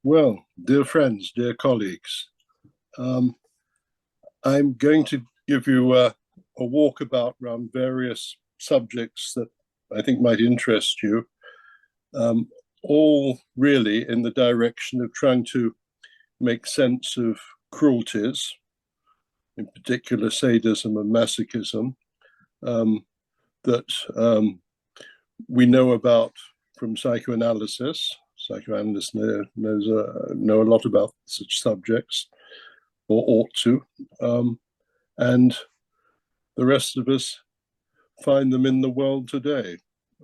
Well, dear friends, dear colleagues, um, I'm going to give you a walkabout around various subjects that I think might interest you, um, all really in the direction of trying to make sense of cruelties, in particular sadism and masochism, um, that we know about from psychoanalysis. Psychoanalysts know a lot about such subjects, or ought to, and the rest of us find them in the world today.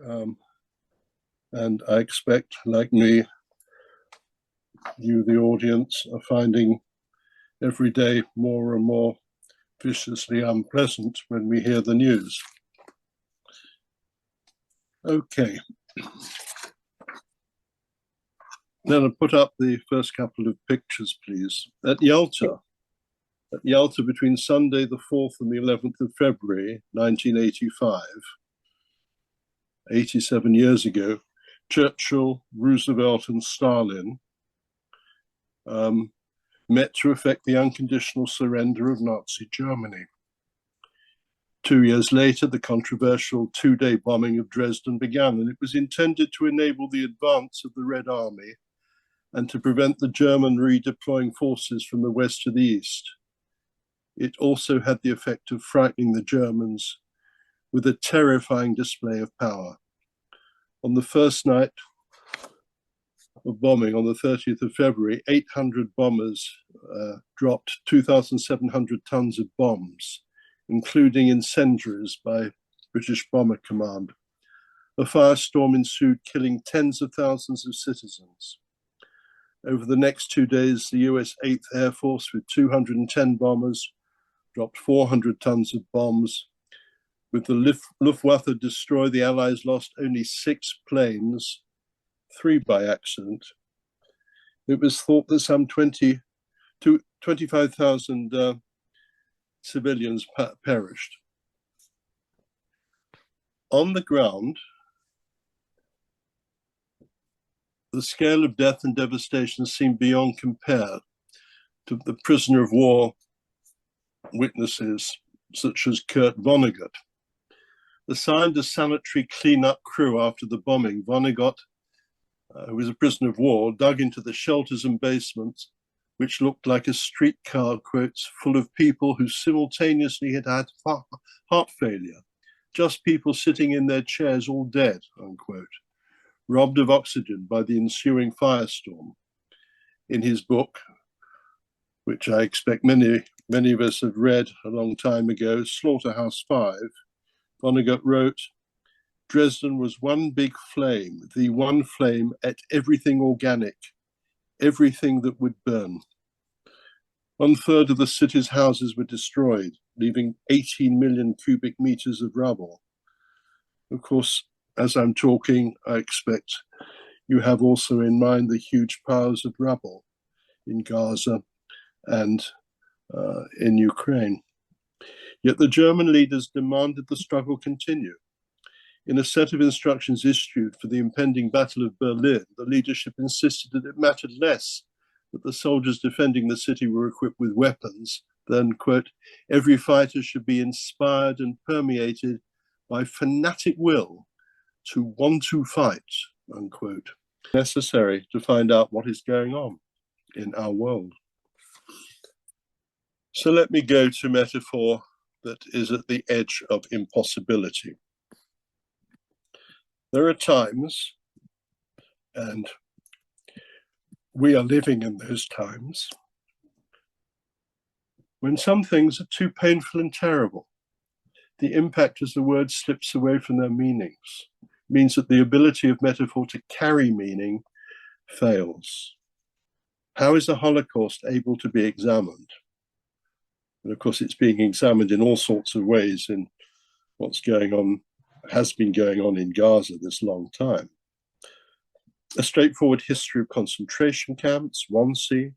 Um, and I expect, like me, you, the audience, are finding every day more and more viciously unpleasant when we hear the news. Okay. Then I'll put up the first couple of pictures, please. At Yalta between Sunday the 4th and the 11th of February, 1985, 87 years ago, Churchill, Roosevelt, and Stalin met to effect the unconditional surrender of Nazi Germany. 2 years later, the controversial two-day bombing of Dresden began, and it was intended to enable the advance of the Red Army and to prevent the German redeploying forces from the west to the east. It also had the effect of frightening the Germans with a terrifying display of power. On the first night of bombing, on the 30th of February, 800 bombers dropped 2,700 tons of bombs, including incendiaries by British Bomber Command. A firestorm ensued, killing tens of thousands of citizens. Over the next 2 days, the US 8th Air Force, with 210 bombers, dropped 400 tons of bombs. With the Luftwaffe destroyed, the Allies lost only 6 planes, 3 by accident. It was thought that some 25,000 civilians perished. On the ground, the scale of death and devastation seemed beyond compare to the prisoner of war witnesses such as Kurt Vonnegut. Assigned a sanitary cleanup crew after the bombing, Vonnegut, who was a prisoner of war, dug into the shelters and basements, which looked like a streetcar, quotes, full of people who simultaneously had had heart failure, just people sitting in their chairs all dead, unquote, robbed of oxygen by the ensuing firestorm. In his book, which I expect many of us have read a long time ago, Slaughterhouse 5, Vonnegut wrote, Dresden was one big flame, the one flame at everything organic, everything that would burn. 1/3 of the city's houses were destroyed, leaving 18 million cubic meters of rubble. Of course, as I'm talking, I expect you have also in mind the huge piles of rubble in Gaza and in Ukraine. Yet the German leaders demanded the struggle continue. In a set of instructions issued for the impending Battle of Berlin, the leadership insisted that it mattered less that the soldiers defending the city were equipped with weapons than, quote, every fighter should be inspired and permeated by fanatic will to want to fight, unquote. Necessary to find out what is going on in our world. So let me go to metaphor that is at the edge of impossibility. There are times, and we are living in those times, when some things are too painful and terrible. The impact as the word slips away from their meanings means that the ability of metaphor to carry meaning fails. How is the Holocaust able to be examined? And of course, it's being examined in all sorts of ways in what's going on, has been going on in Gaza this long time. A straightforward history of concentration camps, Wannsee,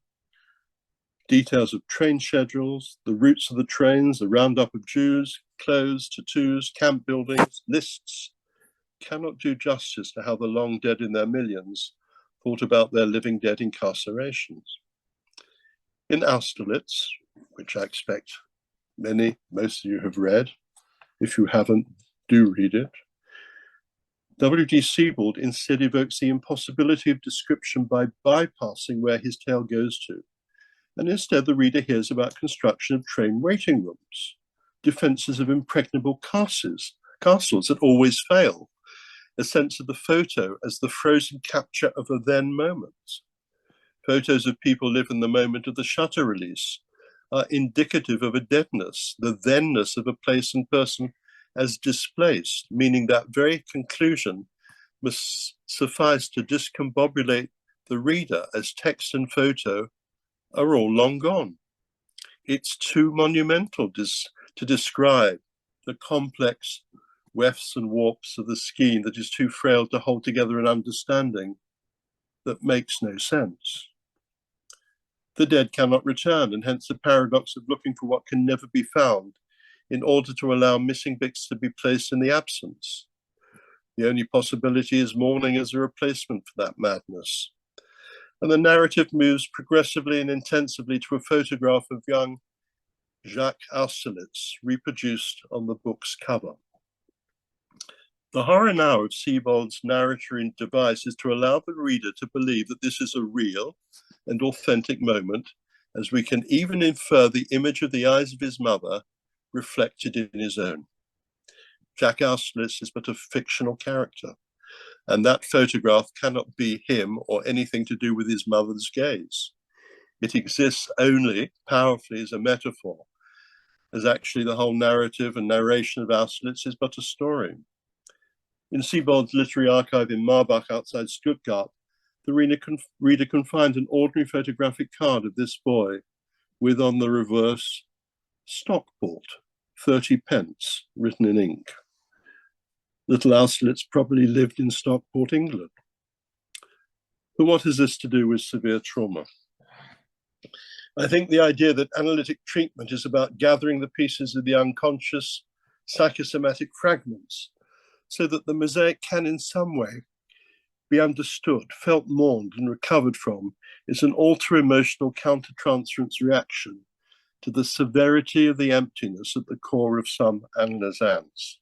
details of train schedules, the routes of the trains, the roundup of Jews, clothes, tattoos, camp buildings, lists, cannot do justice to how the long dead in their millions thought about their living dead incarcerations. In Austerlitz, which I expect most of you have read, if you haven't, do read it, W.D. Siebold instead evokes the impossibility of description by bypassing where his tale goes to, and instead the reader hears about construction of train waiting rooms, defenses of impregnable castles that always fail, a sense of the photo as the frozen capture of a then moment. Photos of people live in the moment of the shutter release are indicative of a deadness, the thenness of a place and person as displaced, meaning that very conclusion must suffice to discombobulate the reader as text and photo are all long gone. It's too monumental to describe the complex wefts and warps of the scheme that is too frail to hold together an understanding that makes no sense. The dead cannot return, and hence the paradox of looking for what can never be found in order to allow missing bits to be placed in the absence. The only possibility is mourning as a replacement for that madness. And the narrative moves progressively and intensively to a photograph of young Jacques Austerlitz, reproduced on the book's cover. The horror now of Siebold's narratory device is to allow the reader to believe that this is a real and authentic moment, as we can even infer the image of the eyes of his mother reflected in his own. Jacques Austerlitz is but a fictional character, and that photograph cannot be him or anything to do with his mother's gaze. It exists only powerfully as a metaphor, as actually the whole narrative and narration of Austerlitz is but a story. In Siebold's literary archive in Marbach outside Stuttgart, the reader can find an ordinary photographic card of this boy with on the reverse, Stockport, 30 pence, written in ink. Little Austerlitz probably lived in Stockport, England. But what has this to do with severe trauma? I think the idea that analytic treatment is about gathering the pieces of the unconscious psychosomatic fragments so that the mosaic can in some way be understood, felt, mourned, and recovered from is an alter-emotional countertransference reaction to the severity of the emptiness at the core of some analysans.